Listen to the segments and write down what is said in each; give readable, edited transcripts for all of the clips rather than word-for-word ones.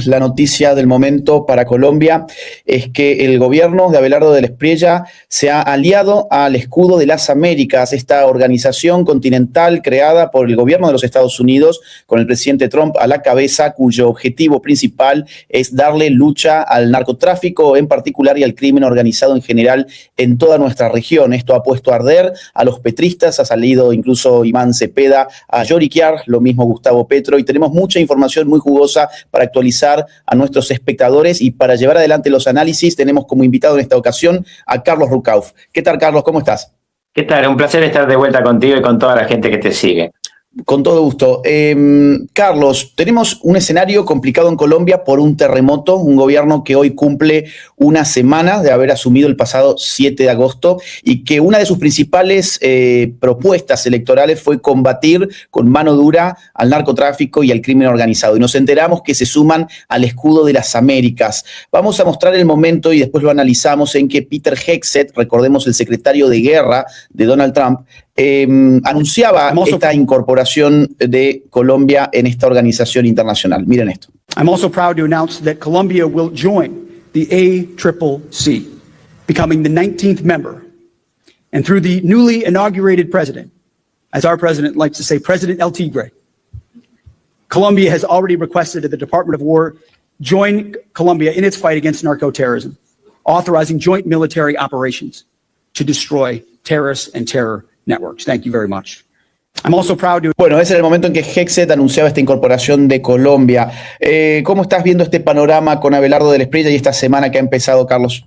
La noticia del momento para Colombia es que el gobierno de Abelardo del Espriella se ha aliado al Escudo de las Américas, esta organización continental creada por el gobierno de los Estados Unidos con el presidente Trump a la cabeza, cuyo objetivo principal es darle lucha al narcotráfico en particular y al crimen organizado en general en toda nuestra región. Esto ha puesto a arder a los petristas, ha salido incluso Iván Cepeda a lloriquear, lo mismo Gustavo Petro, y tenemos mucha información muy jugosa para actualizar a nuestros espectadores, y para llevar adelante los análisis tenemos como invitado en esta ocasión a Carlos Rucauf. ¿Qué tal, Carlos? ¿Cómo estás? ¿Qué tal? Un placer estar de vuelta contigo y con toda la gente que te sigue. Con todo gusto. Carlos, tenemos un escenario complicado en Colombia por un terremoto, un gobierno que hoy cumple una semana de haber asumido el pasado 7 de agosto y que una de sus principales propuestas electorales fue combatir con mano dura al narcotráfico y al crimen organizado. Y nos enteramos que se suman al Escudo de las Américas. Vamos a mostrar el momento y después lo analizamos en que Peter Hegseth, recordemos el secretario de guerra de Donald Trump, anunciaba esta incorporación de Colombia en esta organización internacional. Miren esto. I'm also proud to announce that Colombia will join the ACCC, becoming the 19th member. And through the newly inaugurated president, as our president likes to say, President El Tigre, Colombia has already requested that the Department of War join Colombia in its fight against narco-terrorism, authorizing joint military operations to destroy terrorists and terror networks. Thank you very much. I'm also proud to... Bueno, ese era el momento en que Hegseth anunciaba esta incorporación de Colombia. ¿Cómo estás viendo este panorama con Abelardo del Espriella y esta semana que ha empezado, Carlos?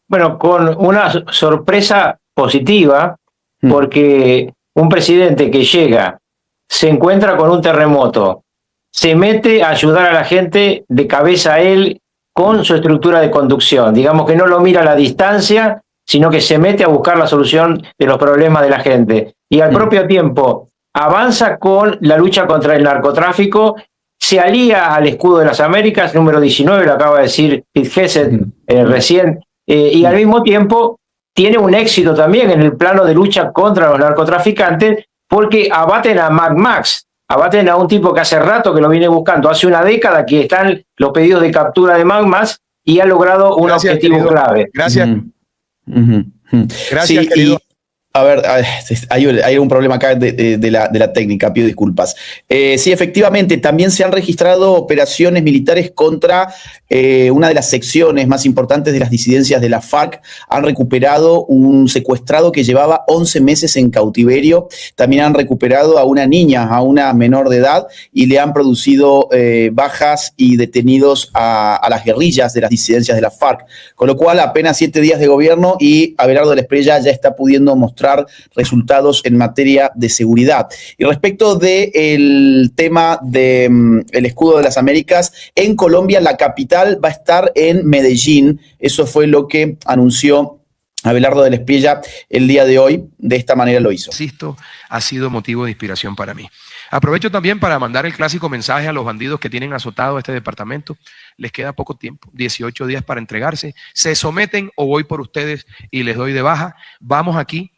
Bueno, con una sorpresa positiva, porque un presidente que llega, se encuentra con un terremoto, se mete a ayudar a la gente de cabeza a él con su estructura de conducción. Digamos que no lo mira a la distancia, sino que se mete a buscar la solución de los problemas de la gente. Y al propio tiempo avanza con la lucha contra el narcotráfico, se alía al Escudo de las Américas, número 19, lo acaba de decir Pete Hegseth recién, y al mismo tiempo tiene un éxito también en el plano de lucha contra los narcotraficantes, porque abaten a Mac Max, abaten a un tipo que hace rato que lo viene buscando, hace una década que están los pedidos de captura de Mac Max, y ha logrado un objetivo clave. Gracias. Gracias, sí, querido. A ver, hay un problema acá de la técnica, pido disculpas. Sí, efectivamente, también se han registrado operaciones militares contra una de las secciones más importantes de las disidencias de la FARC. Han recuperado un secuestrado que llevaba 11 meses en cautiverio. También han recuperado a una niña, a una menor de edad, y le han producido bajas y detenidos a las guerrillas de las disidencias de la FARC. Con lo cual, apenas 7 días de gobierno y Abelardo del Espriella ya está pudiendo mostrar resultados en materia de seguridad. Y respecto del tema del Escudo de las Américas, en Colombia la capital va a estar en Medellín. Eso fue lo que anunció Abelardo del Espriella el día de hoy. De esta manera lo hizo. Esto ha sido motivo de inspiración para mí. Aprovecho también para mandar el clásico mensaje a los bandidos que tienen azotado este departamento. Les queda poco tiempo, 18 días para entregarse. Se someten o voy por ustedes y les doy de baja. Vamos aquí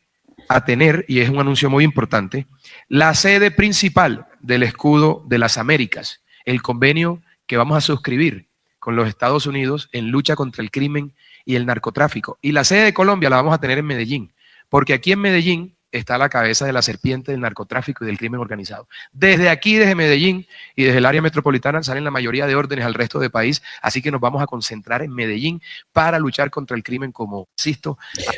a tener, y es un anuncio muy importante, la sede principal del Escudo de las Américas, el convenio que vamos a suscribir con los Estados Unidos en lucha contra el crimen y el narcotráfico. Y la sede de Colombia la vamos a tener en Medellín, porque aquí en Medellín está la cabeza de la serpiente del narcotráfico y del crimen organizado. Desde aquí, desde Medellín y desde el área metropolitana salen la mayoría de órdenes al resto del país, así que nos vamos a concentrar en Medellín para luchar contra el crimen, como insisto.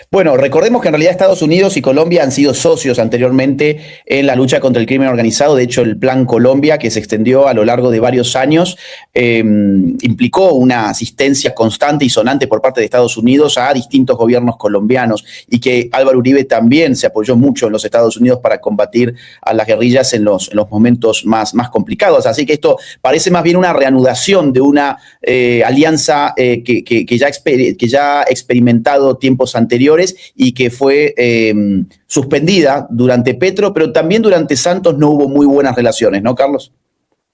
Bueno, recordemos que en realidad Estados Unidos y Colombia han sido socios anteriormente en la lucha contra el crimen organizado. De hecho, el Plan Colombia, que se extendió a lo largo de varios años, implicó una asistencia constante y sonante por parte de Estados Unidos a distintos gobiernos colombianos, y que Álvaro Uribe también se apoyó mucho en los Estados Unidos para combatir a las guerrillas en los momentos más complicados. Así que esto parece más bien una reanudación de una alianza que ya ha experimentado tiempos anteriores y que fue suspendida durante Petro, pero también durante Santos no hubo muy buenas relaciones, ¿no, Carlos?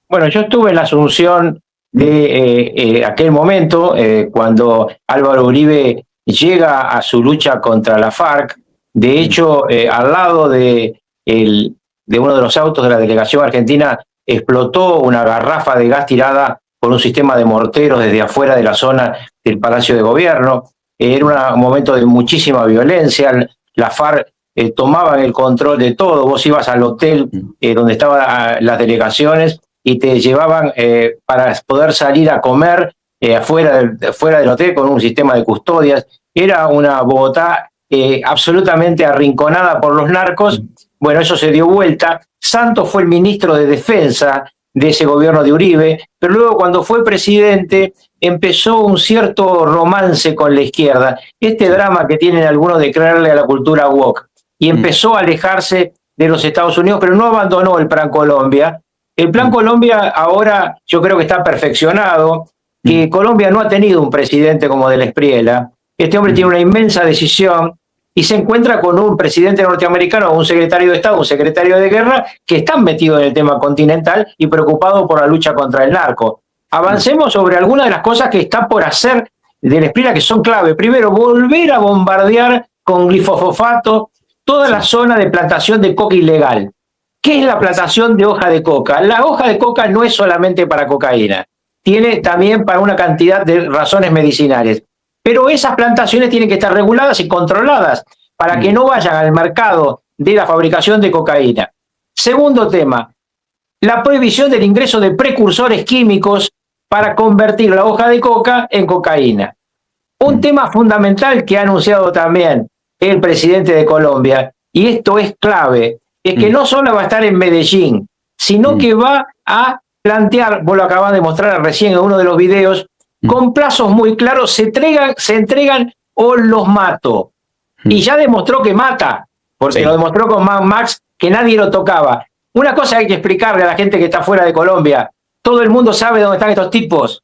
Bueno, yo estuve en la Asunción de aquel momento, cuando Álvaro Uribe llega a su lucha contra la FARC. De hecho, al lado de uno de los autos de la delegación argentina explotó una garrafa de gas tirada por un sistema de morteros desde afuera de la zona del Palacio de Gobierno. Era un momento de muchísima violencia. La FARC tomaban el control de todo. Vos ibas al hotel donde estaban las delegaciones y te llevaban para poder salir a comer fuera del hotel con un sistema de custodias. Era una Bogotá absolutamente arrinconada por los narcos. Bueno, eso se dio vuelta. Santos fue el ministro de Defensa de ese gobierno de Uribe, pero luego cuando fue presidente empezó un cierto romance con la izquierda, este drama que tienen algunos de creerle a la cultura woke, y empezó a alejarse de los Estados Unidos, pero no abandonó el Plan Colombia. El Plan Colombia ahora yo creo que está perfeccionado, que Colombia no ha tenido un presidente como Del Espriella. Este hombre tiene una inmensa decisión y se encuentra con un presidente norteamericano, un secretario de Estado, un secretario de Guerra, que están metidos en el tema continental y preocupados por la lucha contra el narco. Avancemos sobre algunas de las cosas que está por hacer Del Espriella, que son clave. Primero, volver a bombardear con glifosfato toda la zona de plantación de coca ilegal. ¿Qué es la plantación de hoja de coca? La hoja de coca no es solamente para cocaína, tiene también para una cantidad de razones medicinales. Pero esas plantaciones tienen que estar reguladas y controladas para que no vayan al mercado de la fabricación de cocaína. Segundo tema, la prohibición del ingreso de precursores químicos para convertir la hoja de coca en cocaína. Un tema fundamental que ha anunciado también el presidente de Colombia, y esto es clave, es que no solo va a estar en Medellín, sino que va a plantear, vos lo acabas de mostrar recién en uno de los videos, con plazos muy claros, se entregan o los mato. Y ya demostró que mata, porque lo demostró con Mad Max, que nadie lo tocaba. Una cosa hay que explicarle a la gente que está fuera de Colombia. Todo el mundo sabe dónde están estos tipos.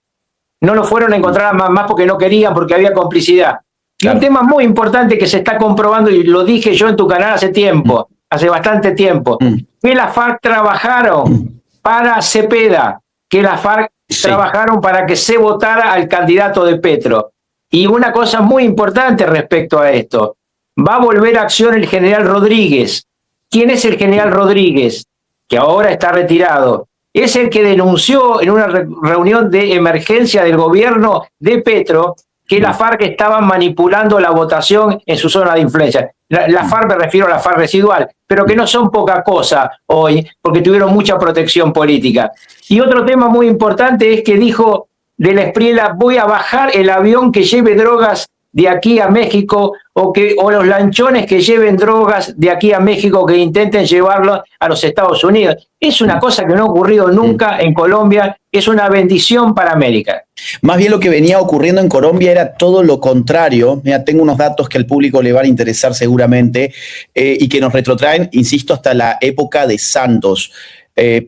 No lo fueron a encontrar a Mad Max porque no querían, porque había complicidad. Y un tema muy importante que se está comprobando, y lo dije yo en tu canal hace tiempo, hace bastante tiempo, que la FARC trabajaron para Cepeda, que la FARC trabajaron para que se votara al candidato de Petro. Y una cosa muy importante respecto a esto, va a volver a acción el general Rodríguez. ¿Quién es el general Rodríguez? Que ahora está retirado. Es el que denunció en una reunión de emergencia del gobierno de Petro que la FARC estaba manipulando la votación en su zona de influencia. La FARC, me refiero a la FARC residual, pero que no son poca cosa hoy, porque tuvieron mucha protección política. Y otro tema muy importante es que dijo Del Espriella, voy a bajar el avión que lleve drogas de aquí a México, o los lanchones que lleven drogas de aquí a México, que intenten llevarlo a los Estados Unidos. Es una cosa que no ha ocurrido nunca en Colombia, es una bendición para América. Más bien lo que venía ocurriendo en Colombia era todo lo contrario. Mira, tengo unos datos que al público le van a interesar seguramente y que nos retrotraen, insisto, hasta la época de Santos.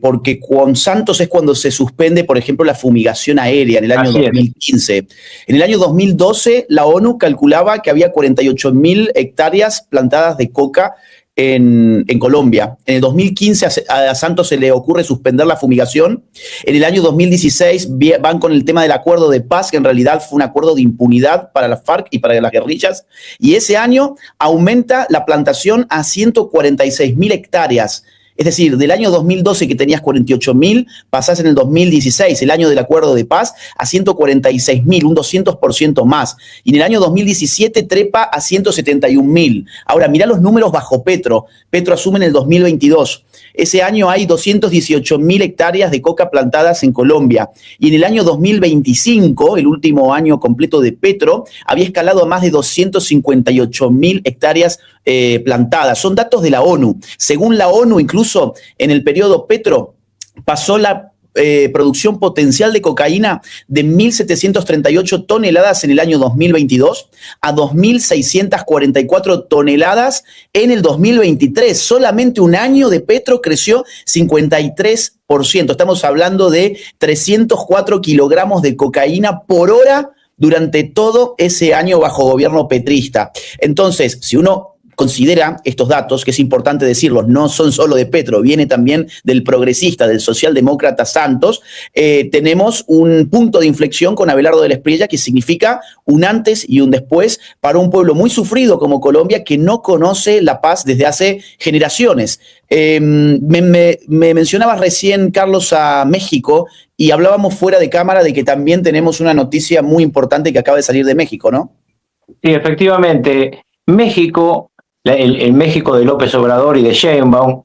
Porque con Santos es cuando se suspende, por ejemplo, la fumigación aérea en el año 2015. En el año 2012, la ONU calculaba que había 48.000 hectáreas plantadas de coca en Colombia. En el 2015 a Santos se le ocurre suspender la fumigación. En el año 2016 van con el tema del acuerdo de paz, que en realidad fue un acuerdo de impunidad para la FARC y para las guerrillas. Y ese año aumenta la plantación a 146.000 hectáreas. Es decir, del año 2012 que tenías 48.000, pasás en el 2016, el año del acuerdo de paz, a 146.000, un 200% más. Y en el año 2017 trepa a 171.000. Ahora, mirá los números bajo Petro. Petro asume en el 2022. Ese año hay 218.000 hectáreas de coca plantadas en Colombia. Y en el año 2025, el último año completo de Petro, había escalado a más de 258.000 hectáreas plantadas. Son datos de la ONU. Según la ONU, incluso en el periodo Petro, pasó la producción potencial de cocaína de 1.738 toneladas en el año 2022 a 2.644 toneladas en el 2023. Solamente un año de Petro creció 53%. Estamos hablando de 304 kilogramos de cocaína por hora durante todo ese año bajo gobierno petrista. Entonces, si uno considera estos datos, que es importante decirlos, no son solo de Petro, viene también del progresista, del socialdemócrata Santos, tenemos un punto de inflexión con Abelardo de la Espriella que significa un antes y un después para un pueblo muy sufrido como Colombia que no conoce la paz desde hace generaciones. Me mencionabas recién, Carlos, a México y hablábamos fuera de cámara de que también tenemos una noticia muy importante que acaba de salir de México, ¿no? Sí, efectivamente. México, el México de López Obrador y de Sheinbaum,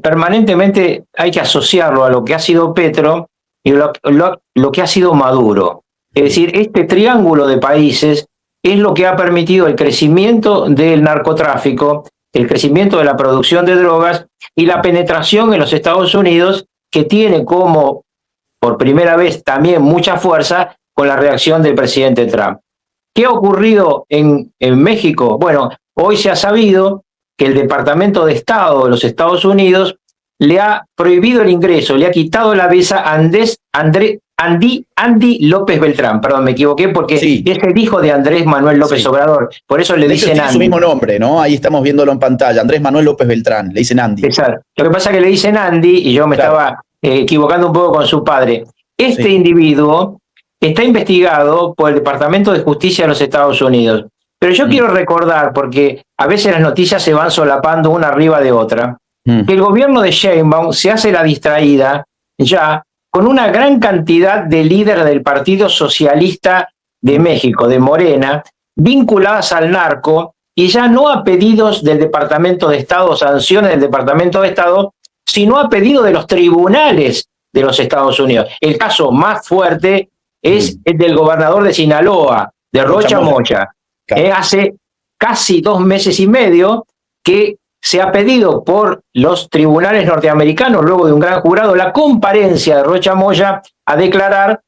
permanentemente hay que asociarlo a lo que ha sido Petro y lo que ha sido Maduro. Es decir, este triángulo de países es lo que ha permitido el crecimiento del narcotráfico, el crecimiento de la producción de drogas y la penetración en los Estados Unidos, que tiene como, por primera vez, también mucha fuerza con la reacción del presidente Trump. ¿Qué ha ocurrido en México? Bueno, hoy se ha sabido que el Departamento de Estado de los Estados Unidos le ha prohibido el ingreso, le ha quitado la visa a Andy López Beltrán. Perdón, me equivoqué porque sí, es el hijo de Andrés Manuel López Obrador. Por eso le dicen tiene Andy. su mismo nombre, ¿no? Ahí estamos viéndolo en pantalla. Andrés Manuel López Beltrán, le dicen Andy. Exacto. Lo que pasa es que le dicen Andy y yo me estaba equivocando un poco con su padre. Este individuo está investigado por el Departamento de Justicia de los Estados Unidos. Pero yo quiero recordar, porque a veces las noticias se van solapando una arriba de otra, que el gobierno de Sheinbaum se hace la distraída ya con una gran cantidad de líderes del Partido Socialista de México, de Morena, vinculadas al narco, y ya no a pedidos del Departamento de Estado, sanciones del Departamento de Estado, sino a pedido de los tribunales de los Estados Unidos. El caso más fuerte es el del gobernador de Sinaloa, de Rocha Moya. Hace casi 2 meses y medio que se ha pedido por los tribunales norteamericanos, luego de un gran jurado, la comparencia de Rocha Moya a declarar.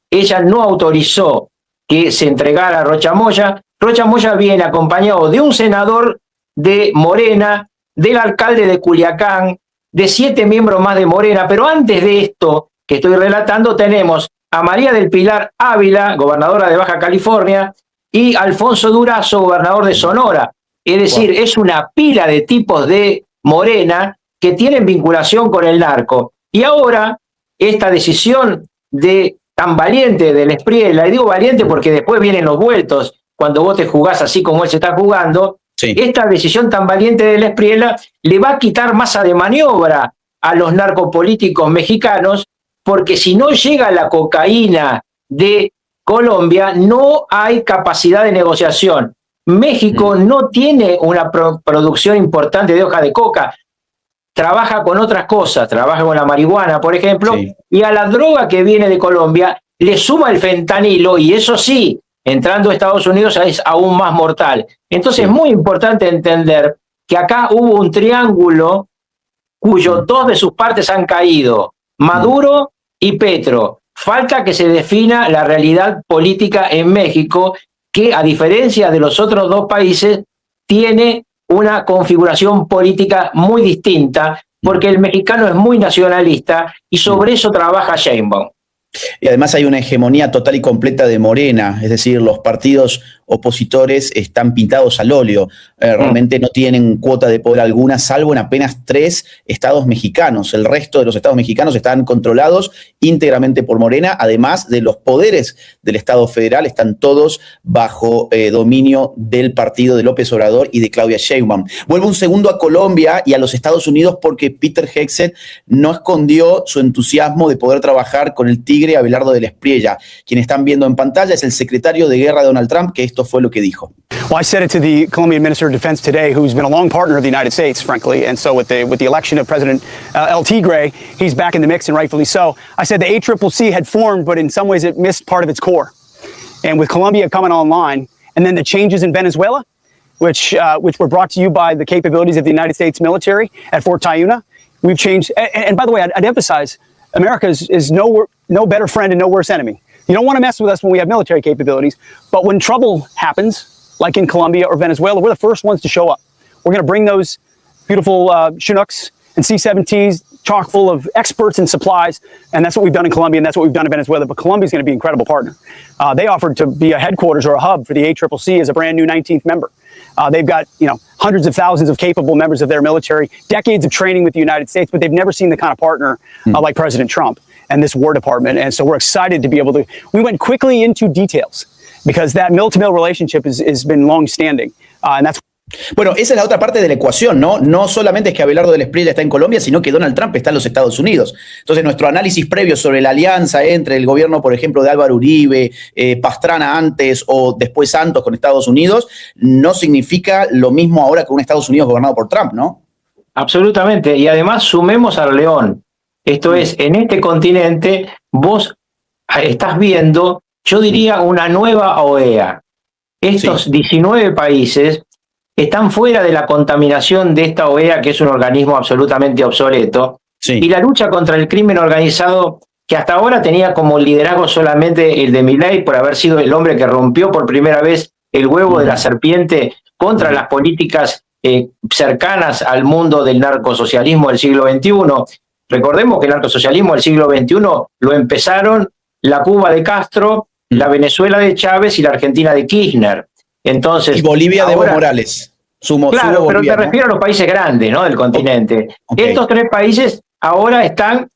Ella no autorizó que se entregara a Rocha Moya. Rocha Moya viene acompañado de un senador de Morena, del alcalde de Culiacán, de 7 miembros más de Morena. Pero antes de esto que estoy relatando, tenemos a María del Pilar Ávila, gobernadora de Baja California, y Alfonso Durazo, gobernador de Sonora. Es decir, es una pila de tipos de Morena que tienen vinculación con el narco. Y ahora, esta decisión tan valiente del Espriella, y digo valiente porque después vienen los vueltos, cuando vos te jugás así como él se está jugando, esta decisión tan valiente del Espriella le va a quitar masa de maniobra a los narcopolíticos mexicanos, porque si no llega la cocaína de Colombia, no hay capacidad de negociación. México no tiene una producción importante de hoja de coca, trabaja con otras cosas, trabaja con la marihuana, por ejemplo, y a la droga que viene de Colombia le suma el fentanilo, y eso sí, entrando a Estados Unidos es aún más mortal. Entonces es muy importante entender que acá hubo un triángulo cuyo 2 de sus partes han caído, Maduro y Petro. Falta que se defina la realidad política en México, que a diferencia de los otros 2 países, tiene una configuración política muy distinta, porque el mexicano es muy nacionalista y sobre eso trabaja Sheinbaum. Y además hay una hegemonía total y completa de Morena, es decir, los partidos opositores están pintados al óleo, realmente no tienen cuota de poder alguna, salvo en apenas 3 estados mexicanos. El resto de los estados mexicanos están controlados íntegramente por Morena, además de los poderes del Estado federal, están todos bajo dominio del partido de López Obrador y de Claudia Sheinbaum. Vuelvo un segundo a Colombia y a los Estados Unidos porque Peter Hegseth no escondió su entusiasmo de poder trabajar con el tigre Abelardo de la Espriella. Quien están viendo en pantalla es el secretario de Guerra de Donald Trump, que esto fue lo que dijo. Well, I said it to the Colombian Minister of Defense today, who's been a long partner of the United States, frankly, and so with the election of President El Tigre, he's back in the mix, and rightfully so. I said the ACCC had formed, but in some ways it missed part of its core. And with Colombia coming online, and then the changes in Venezuela, which were brought to you by the capabilities of the United States military at Fort Tayuna, we've changed. And by the way, I'd emphasize, America is no better friend and no worse enemy. You don't want to mess with us when we have military capabilities, but when trouble happens, like in Colombia or Venezuela, we're the first ones to show up. We're going to bring those beautiful Chinooks and C-17s chock full of experts and supplies, and that's what we've done in Colombia, and that's what we've done in Venezuela, but Colombia's going to be an incredible partner. They offered to be a headquarters or a hub for the ACCC as a brand new 19th member. They've got, hundreds of thousands of capable members of their military, decades of training with the United States, but they've never seen the kind of partner like President Trump and this War Department. And so we're excited to be able to, we went quickly into details because that mill-to-mill relationship has been long-standing. And that's Bueno, esa es la otra parte de la ecuación, ¿no? No solamente es que Abelardo del Espriella está en Colombia, sino que Donald Trump está en los Estados Unidos. Entonces, nuestro análisis previo sobre la alianza entre el gobierno, por ejemplo, de Álvaro Uribe, Pastrana antes o después Santos con Estados Unidos, no significa lo mismo ahora que un Estados Unidos gobernado por Trump, ¿no? Absolutamente. Y además sumemos al león. Esto es, en este continente vos estás viendo, yo diría, una nueva OEA. Estos 19 países están fuera de la contaminación de esta OEA, que es un organismo absolutamente obsoleto, y la lucha contra el crimen organizado, que hasta ahora tenía como liderazgo solamente el de Milei, por haber sido el hombre que rompió por primera vez el huevo de la serpiente contra las políticas cercanas al mundo del narcosocialismo del siglo XXI. Recordemos que el narcosocialismo del siglo XXI lo empezaron la Cuba de Castro, la Venezuela de Chávez y la Argentina de Kirchner. Entonces, y Bolivia de Evo Morales. Claro, Bolivia, pero te ¿no? refiero a los países grandes, ¿no? Del continente. Okay. Estos tres países ahora están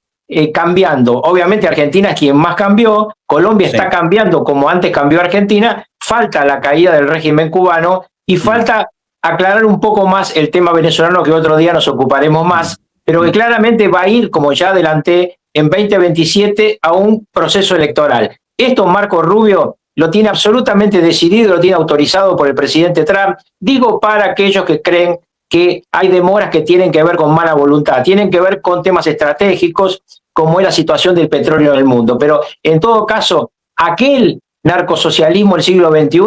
cambiando. Obviamente Argentina es quien más cambió, Colombia está cambiando como antes cambió Argentina, falta la caída del régimen cubano y falta aclarar un poco más el tema venezolano, que otro día nos ocuparemos más, pero que claramente va a ir, como ya adelanté, en 2027 a un proceso electoral. Esto Marco Rubio lo tiene absolutamente decidido, lo tiene autorizado por el presidente Trump. Digo para aquellos que creen que hay demoras que tienen que ver con mala voluntad, tienen que ver con temas estratégicos, como es la situación del petróleo en el mundo. Pero en todo caso, aquel narcosocialismo del siglo XXI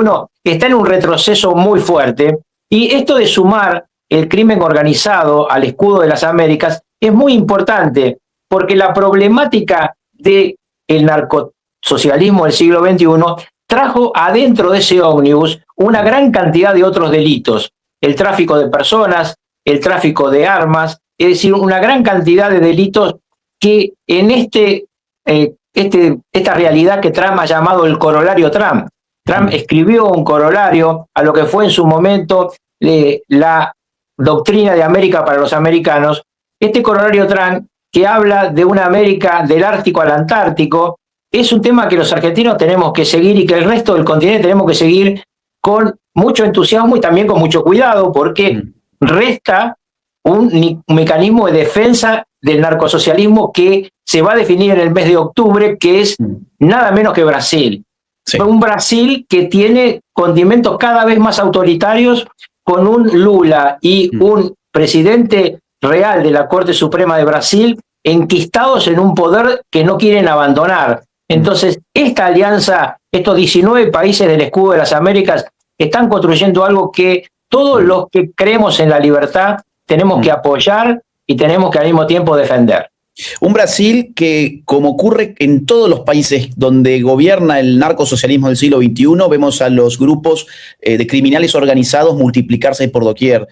está en un retroceso muy fuerte, y esto de sumar el crimen organizado al escudo de las Américas es muy importante, porque la problemática del narcosocialismo del siglo XXI trajo adentro de ese ómnibus una gran cantidad de otros delitos, el tráfico de personas, el tráfico de armas, es decir, una gran cantidad de delitos que en esta realidad que Trump ha llamado el corolario Trump. Trump escribió un corolario a lo que fue en su momento la doctrina de América para los americanos. Este corolario Trump, que habla de una América del Ártico al Antártico, es un tema que los argentinos tenemos que seguir y que el resto del continente tenemos que seguir con mucho entusiasmo y también con mucho cuidado, porque resta un mecanismo de defensa del narcosocialismo que se va a definir en el mes de octubre, que es nada menos que Brasil. Un Brasil que tiene condimentos cada vez más autoritarios, con un Lula y un presidente real de la Corte Suprema de Brasil enquistados en un poder que no quieren abandonar. Entonces, esta alianza, estos 19 países del escudo de las Américas, están construyendo algo que todos los que creemos en la libertad tenemos que apoyar y tenemos que al mismo tiempo defender. Un Brasil que, como ocurre en todos los países donde gobierna el narcosocialismo del siglo XXI, vemos a los grupos de criminales organizados multiplicarse por doquier.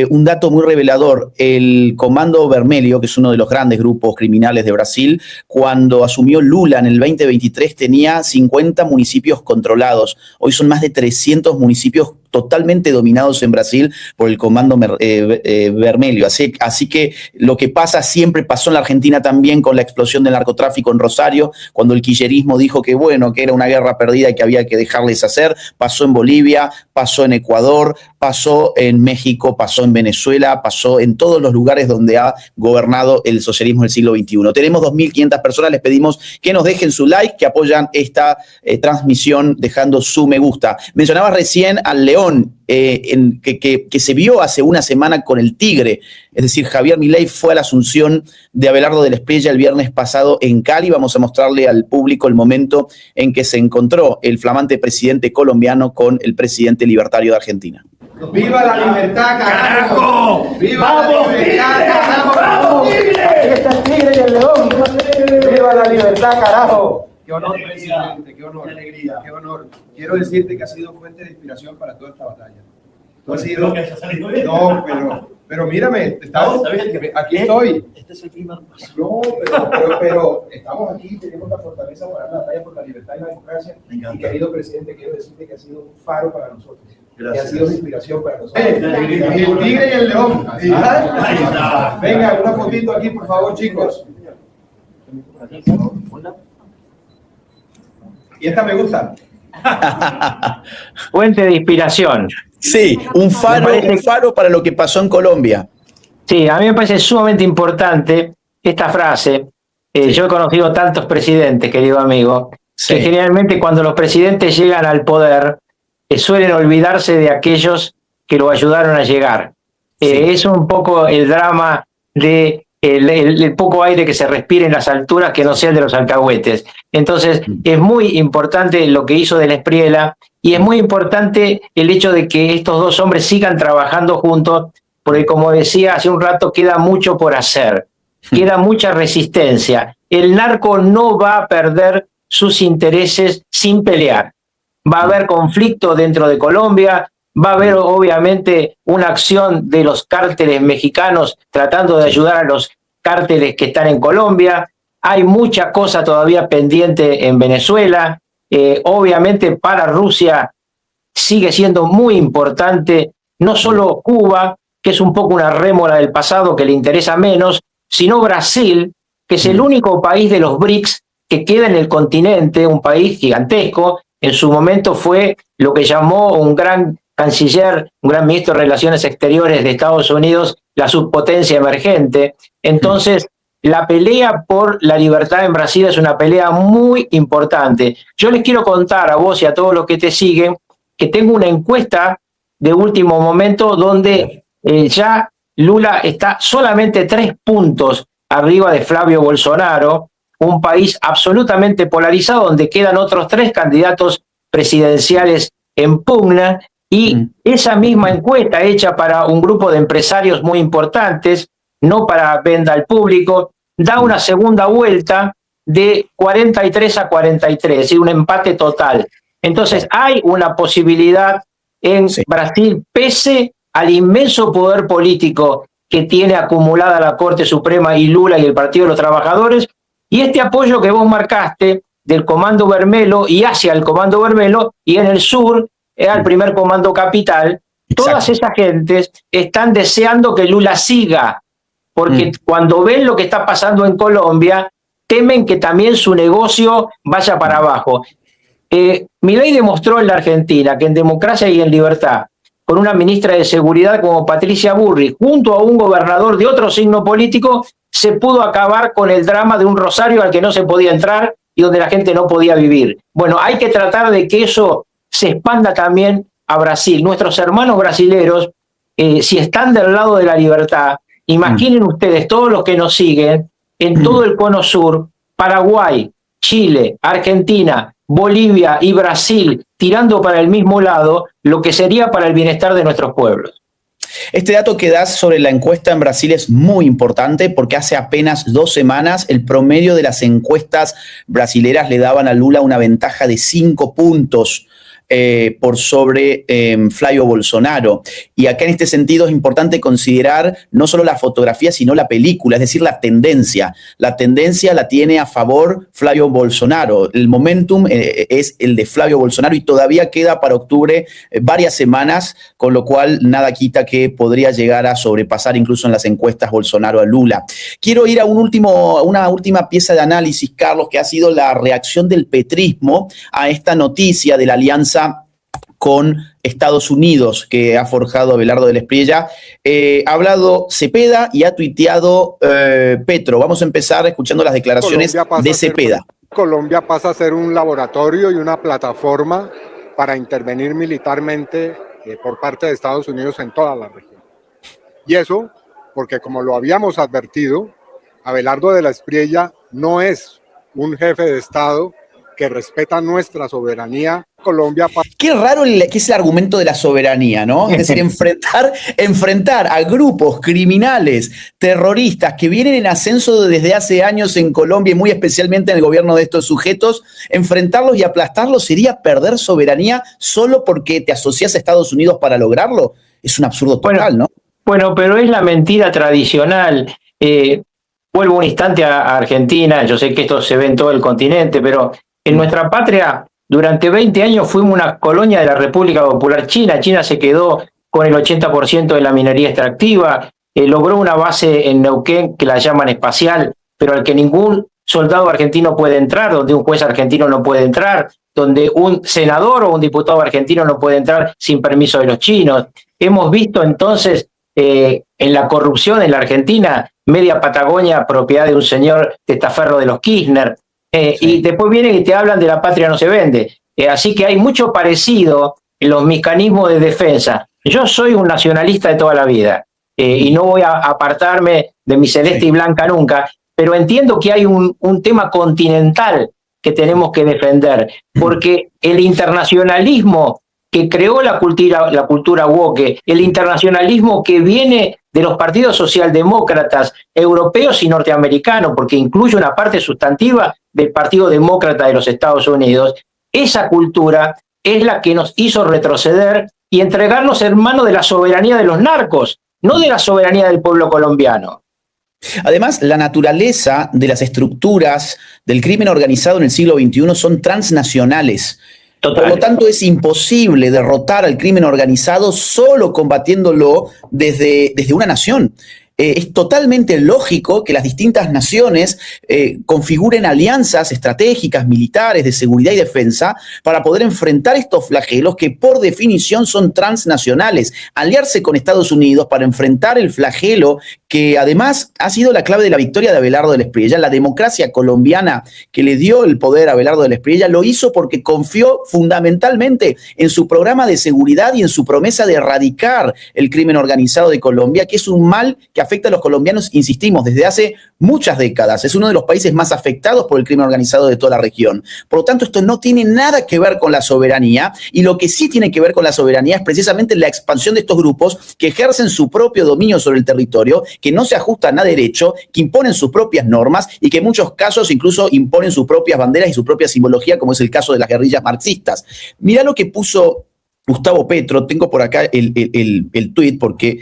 Un dato muy revelador, el Comando Vermelho, que es uno de los grandes grupos criminales de Brasil, cuando asumió Lula en el 2023 tenía 50 municipios controlados. Hoy son más de 300 municipios totalmente dominados en Brasil por el Comando Vermelho. Así que lo que pasa siempre pasó en la Argentina también con la explosión del narcotráfico en Rosario, cuando el kirchnerismo dijo que bueno, que era una guerra perdida y que había que dejarles hacer. Pasó en Bolivia, pasó en Ecuador, pasó en México, pasó en Venezuela, pasó en todos los lugares donde ha gobernado el socialismo del siglo XXI. Tenemos 2.500 personas, les pedimos que nos dejen su like, que apoyan esta transmisión dejando su me gusta. Mencionabas recién al León, que se vio hace una semana con el Tigre, es decir, Javier Milei fue a la asunción de Abelardo del Espriella el viernes pasado en Cali. Vamos a mostrarle al público el momento en que se encontró el flamante presidente colombiano con el presidente libertario de Argentina. ¡Viva la libertad, carajo! ¡Viva la libertad, carajo! ¡Vamos, Tigre! Aquí está el Tigre y el León. ¡Viva la libertad, carajo! Qué honor, presidente, qué honor, qué alegría, qué honor. Quiero decirte que ha sido fuente de inspiración para toda esta batalla. No ha sido. No, pero mírame, aquí estoy. Este es el primer paso. No, pero estamos aquí, tenemos la fortaleza para dar la batalla por la libertad y la democracia. Y querido presidente, quiero decirte que ha sido un faro para nosotros. Gracias. Que ha sido una inspiración para nosotros. El tigre y el león. Venga, una fotito aquí, por favor, chicos. Y esta me gusta. Fuente de inspiración. Sí, un faro para lo que pasó en Colombia. Sí, a mí me parece sumamente importante esta frase. Yo he conocido tantos presidentes, querido amigo, que generalmente cuando los presidentes llegan al poder, suelen olvidarse de aquellos que lo ayudaron a llegar. Es un poco el drama de el poco aire que se respira en las alturas que no sea el de los alcahuetes. Entonces, es muy importante lo que hizo Del Espriella y es muy importante el hecho de que estos dos hombres sigan trabajando juntos, porque como decía hace un rato, queda mucho por hacer, queda mucha resistencia. El narco no va a perder sus intereses sin pelear. Va a haber conflicto dentro de Colombia, va a haber obviamente una acción de los cárteles mexicanos tratando de ayudar a los cárteles que están en Colombia. Hay mucha cosa todavía pendiente en Venezuela. Obviamente para Rusia sigue siendo muy importante no solo Cuba, que es un poco una rémora del pasado que le interesa menos, sino Brasil, que es el único país de los BRICS que queda en el continente, un país gigantesco. En su momento fue lo que llamó un gran canciller, un gran ministro de Relaciones Exteriores de Estados Unidos, la subpotencia emergente. Entonces, la pelea por la libertad en Brasil es una pelea muy importante. Yo les quiero contar a vos y a todos los que te siguen que tengo una encuesta de último momento donde ya Lula está solamente 3 puntos arriba de Flavio Bolsonaro, un país absolutamente polarizado donde quedan otros 3 candidatos presidenciales en pugna, y esa misma encuesta hecha para un grupo de empresarios muy importantes, no para venta al público, da una segunda vuelta de 43 a 43, es decir, un empate total. Entonces hay una posibilidad en Brasil, pese al inmenso poder político que tiene acumulada la Corte Suprema y Lula y el Partido de los Trabajadores, y este apoyo que vos marcaste del Comando Vermelho y hacia el Comando Vermelho, y en el sur al primer Comando Capital. Todas esas gentes están deseando que Lula siga, porque cuando ven lo que está pasando en Colombia, temen que también su negocio vaya para abajo. Milei demostró en la Argentina que en democracia y en libertad, con una ministra de Seguridad como Patricia Burrich, junto a un gobernador de otro signo político, se pudo acabar con el drama de un Rosario al que no se podía entrar y donde la gente no podía vivir. Bueno, hay que tratar de que eso se expanda también a Brasil. Nuestros hermanos brasileros, si están del lado de la libertad, imaginen ustedes, todos los que nos siguen, en todo el cono sur, Paraguay, Chile, Argentina, Bolivia y Brasil, tirando para el mismo lado, lo que sería para el bienestar de nuestros pueblos. Este dato que das sobre la encuesta en Brasil es muy importante porque hace apenas 2 semanas el promedio de las encuestas brasileras le daban a Lula una ventaja de 5 puntos por sobre Flavio Bolsonaro. Y acá en este sentido es importante considerar no solo la fotografía, sino la película, es decir, la tendencia. La tendencia la tiene a favor Flavio Bolsonaro. El momentum es el de Flavio Bolsonaro y todavía queda para octubre varias semanas, con lo cual nada quita que podría llegar a sobrepasar incluso en las encuestas Bolsonaro a Lula. Quiero ir a una última pieza de análisis, Carlos, que ha sido la reacción del petrismo a esta noticia de la alianza con Estados Unidos que ha forjado Abelardo Del Espriella. Ha hablado Cepeda y ha tuiteado Petro. Vamos a empezar escuchando las declaraciones de Cepeda. Colombia pasa a ser un laboratorio y una plataforma para intervenir militarmente por parte de Estados Unidos en toda la región. Y eso porque, como lo habíamos advertido, Abelardo de la Espriella no es un jefe de Estado que respeta nuestra soberanía. Colombia. Qué raro que es el argumento de la soberanía, ¿no? Es decir, enfrentar a grupos criminales, terroristas que vienen en ascenso desde hace años en Colombia y muy especialmente en el gobierno de estos sujetos, enfrentarlos y aplastarlos sería perder soberanía solo porque te asocias a Estados Unidos para lograrlo. Es un absurdo total, ¿no? Bueno, pero es la mentira tradicional. Vuelvo un instante a Argentina, yo sé que esto se ve en todo el continente, pero en nuestra patria durante 20 años fuimos una colonia de la República Popular China. China se quedó con el 80% de la minería extractiva, logró una base en Neuquén que la llaman espacial, pero al que ningún soldado argentino puede entrar, donde un juez argentino no puede entrar, donde un senador o un diputado argentino no puede entrar sin permiso de los chinos. Hemos visto entonces en la corrupción en la Argentina, media Patagonia propiedad de un señor testaferro de los Kirchner, y después vienen y te hablan de la patria no se vende. Así que hay mucho parecido en los mecanismos de defensa. Yo soy un nacionalista de toda la vida, y no voy a apartarme de mi celeste y blanca nunca, pero entiendo que hay un tema continental que tenemos que defender, porque el internacionalismo que creó la cultura woke, el internacionalismo que viene de los partidos socialdemócratas europeos y norteamericanos, porque incluye una parte sustantiva del Partido Demócrata de los Estados Unidos, esa cultura es la que nos hizo retroceder y entregarnos en manos de la soberanía de los narcos, no de la soberanía del pueblo colombiano. Además, la naturaleza de las estructuras del crimen organizado en el siglo XXI son transnacionales. Total. Por lo tanto, es imposible derrotar al crimen organizado solo combatiéndolo desde una nación. Es totalmente lógico que las distintas naciones configuren alianzas estratégicas, militares, de seguridad y defensa para poder enfrentar estos flagelos que por definición son transnacionales. Aliarse con Estados Unidos para enfrentar el flagelo que además ha sido la clave de la victoria de Abelardo del Espriella. La democracia colombiana que le dio el poder a Abelardo del Espriella lo hizo porque confió fundamentalmente en su programa de seguridad y en su promesa de erradicar el crimen organizado de Colombia, que es un mal que afecta a los colombianos, insistimos, desde hace muchas décadas. Es uno de los países más afectados por el crimen organizado de toda la región. Por lo tanto, esto no tiene nada que ver con la soberanía, y lo que sí tiene que ver con la soberanía es precisamente la expansión de estos grupos que ejercen su propio dominio sobre el territorio, que no se ajustan a derecho, que imponen sus propias normas y que en muchos casos incluso imponen sus propias banderas y su propia simbología, como es el caso de las guerrillas marxistas. Mirá lo que puso Gustavo Petro, tengo por acá el tuit, porque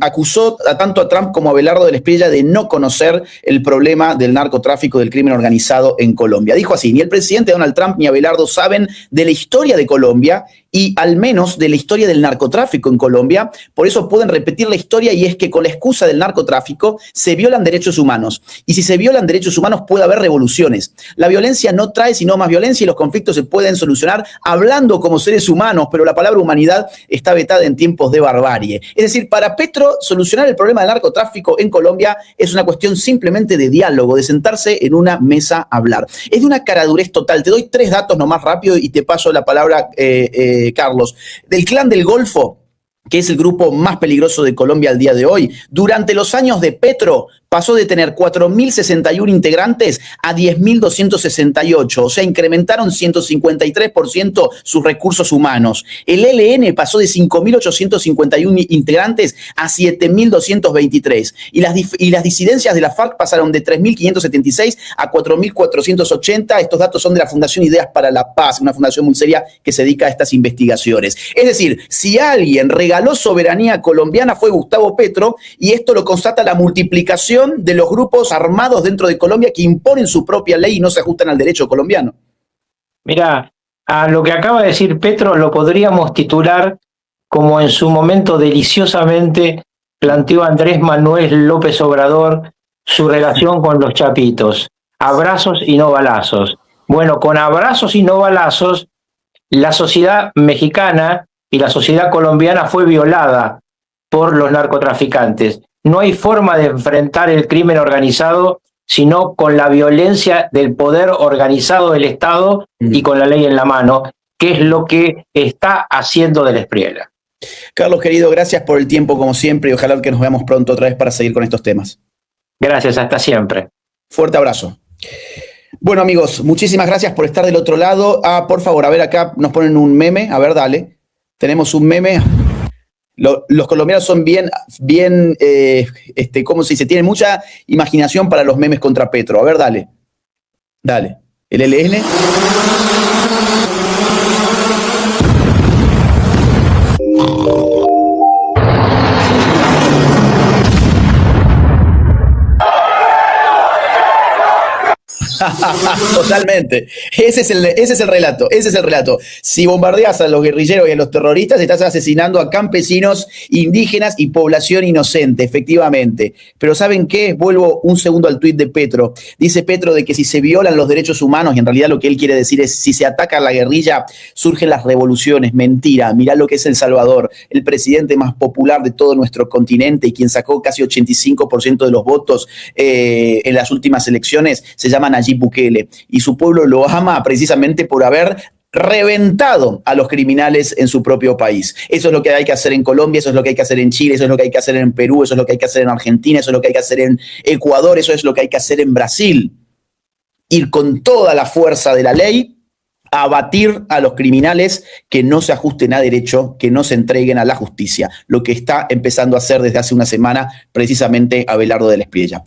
acusó tanto a Trump como a Abelardo del Espriella de no conocer el problema del narcotráfico, del crimen organizado en Colombia. Dijo así: ni el presidente Donald Trump ni Abelardo saben de la historia de Colombia y al menos de la historia del narcotráfico en Colombia. Por eso pueden repetir la historia, y es que con la excusa del narcotráfico se violan derechos humanos. Y si se violan derechos humanos puede haber revoluciones. La violencia no trae sino más violencia, y los conflictos se pueden solucionar hablando como seres humanos, pero la palabra humanidad está vetada en tiempos de barbarie. Es decir, para Petro, solucionar el problema del narcotráfico en Colombia es una cuestión simplemente de diálogo, de sentarse en una mesa a hablar. Es de una caradurez total. Te doy 3 datos nomás rápido y te paso la palabra, Carlos. Del Clan del Golfo, que es el grupo más peligroso de Colombia al día de hoy, durante los años de Petro pasó de tener 4.061 integrantes a 10.268, o sea, incrementaron 153% sus recursos humanos. El ELN pasó de 5.851 integrantes a 7.223, y las disidencias de la FARC pasaron de 3.576 a 4.480. Estos datos son de la Fundación Ideas para la Paz, una fundación muy seria que se dedica a estas investigaciones. Es decir, si alguien regaló soberanía colombiana fue Gustavo Petro, y esto lo constata la multiplicación de los grupos armados dentro de Colombia que imponen su propia ley y no se ajustan al derecho colombiano. Mira, a lo que acaba de decir Petro lo podríamos titular como en su momento deliciosamente planteó Andrés Manuel López Obrador su relación con los chapitos: abrazos y no balazos. Bueno, con abrazos y no balazos, la sociedad mexicana y la sociedad colombiana fue violada por los narcotraficantes. No hay forma de enfrentar el crimen organizado sino con la violencia del poder organizado del Estado y con la ley en la mano, que es lo que está haciendo del Espriella. Carlos, querido, gracias por el tiempo como siempre, y ojalá que nos veamos pronto otra vez para seguir con estos temas. Gracias, hasta siempre. Fuerte abrazo. Bueno, amigos, muchísimas gracias por estar del otro lado. Por favor, a ver, acá nos ponen un meme. A ver, dale. Tenemos un meme. Los colombianos son bien, ¿cómo se dice? Tienen mucha imaginación para los memes contra Petro. A ver, dale. Dale. El ELN. Totalmente. Ese es el relato. Si bombardeas a los guerrilleros y a los terroristas, estás asesinando a campesinos, indígenas y población inocente, efectivamente. Pero ¿saben qué? Vuelvo un segundo al tuit de Petro. Dice Petro de que si se violan los derechos humanos, y en realidad lo que él quiere decir es si se ataca a la guerrilla, surgen las revoluciones. Mentira. Mirá lo que es El Salvador, el presidente más popular de todo nuestro continente y quien sacó casi 85% de los votos en las últimas elecciones, se llama Nayib Bukele. Y su pueblo lo ama precisamente por haber reventado a los criminales en su propio país. Eso es lo que hay que hacer en Colombia, eso es lo que hay que hacer en Chile, eso es lo que hay que hacer en Perú, eso es lo que hay que hacer en Argentina, eso es lo que hay que hacer en Ecuador, eso es lo que hay que hacer en Brasil. Ir con toda la fuerza de la ley a abatir a los criminales que no se ajusten a derecho, que no se entreguen a la justicia, lo que está empezando a hacer desde hace una semana precisamente Abelardo de la Espriella.